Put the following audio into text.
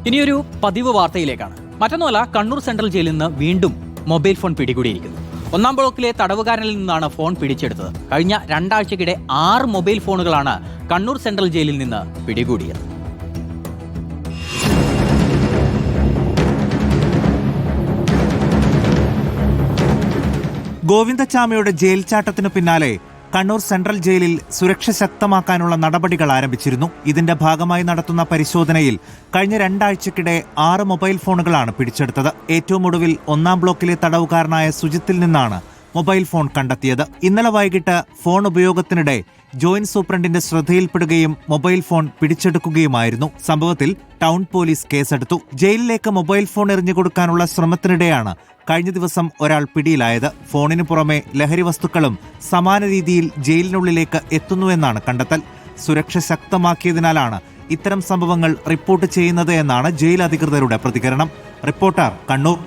ഇനിയൊരു പതിവ് വാർത്തയിലേക്കാണ്. മറ്റൊന്നുമല്ല, കണ്ണൂർ സെൻട്രൽ ജയിലിൽ നിന്ന് വീണ്ടും മൊബൈൽ ഫോൺ പിടികൂടിയിരിക്കുന്നു. 1-ാം ബ്ലോക്കിലെ തടവുകാരനിൽ നിന്നാണ് ഫോൺ പിടിച്ചെടുത്തത്. കഴിഞ്ഞ 2 ആഴ്ചക്കിടെ 6 മൊബൈൽ ഫോണുകളാണ് കണ്ണൂർ സെൻട്രൽ ജയിലിൽ നിന്ന് പിടികൂടിയത്. ഗോവിന്ദച്ചാമിയുടെ ജയിൽ ചാട്ടത്തിനു പിന്നാലെ കണ്ണൂർ സെൻട്രൽ ജയിലിൽ സുരക്ഷ ശക്തമാക്കാനുള്ള നടപടികൾ ആരംഭിച്ചിരുന്നു. ഇതിന്റെ ഭാഗമായി നടത്തുന്ന പരിശോധനയിൽ കഴിഞ്ഞ 2 ആഴ്ചക്കിടെ 6 മൊബൈൽ ഫോണുകളാണ് പിടിച്ചെടുത്തത്. ഏറ്റവും ഒടുവിൽ 1-ാം ബ്ലോക്കിലെ തടവുകാരനായ സുജിത്തിൽ നിന്നാണ് മൊബൈൽ ഫോൺ കണ്ടെത്തിയത്. ഇന്നലെ വൈകിട്ട് ഫോൺ ഉപയോഗത്തിനിടെ ജോയിന്റ് സൂപ്രണ്ടിന്റെ ശ്രദ്ധയിൽപ്പെടുകയും മൊബൈൽ ഫോൺ പിടിച്ചെടുക്കുകയുമായിരുന്നു. സംഭവത്തിൽ ടൗൺ പോലീസ് കേസെടുത്തു. ജയിലിലേക്ക് മൊബൈൽ ഫോൺ എറിഞ്ഞുകൊടുക്കാനുള്ള ശ്രമത്തിനിടെയാണ് കഴിഞ്ഞ ദിവസം ഒരാൾ പിടിയിലായത്. ഫോണിനു പുറമെ ലഹരി വസ്തുക്കളും സമാന രീതിയിൽ ജയിലിനുള്ളിലേക്ക് എത്തുന്നുവെന്നാണ് കണ്ടെത്തൽ. സുരക്ഷ ശക്തമാക്കിയതിനാലാണ് ഇത്തരം സംഭവങ്ങൾ റിപ്പോർട്ട് ചെയ്യുന്നത് എന്നാണ് ജയിൽ അധികൃതരുടെ പ്രതികരണം. റിപ്പോർട്ടർ, കണ്ണൂർ.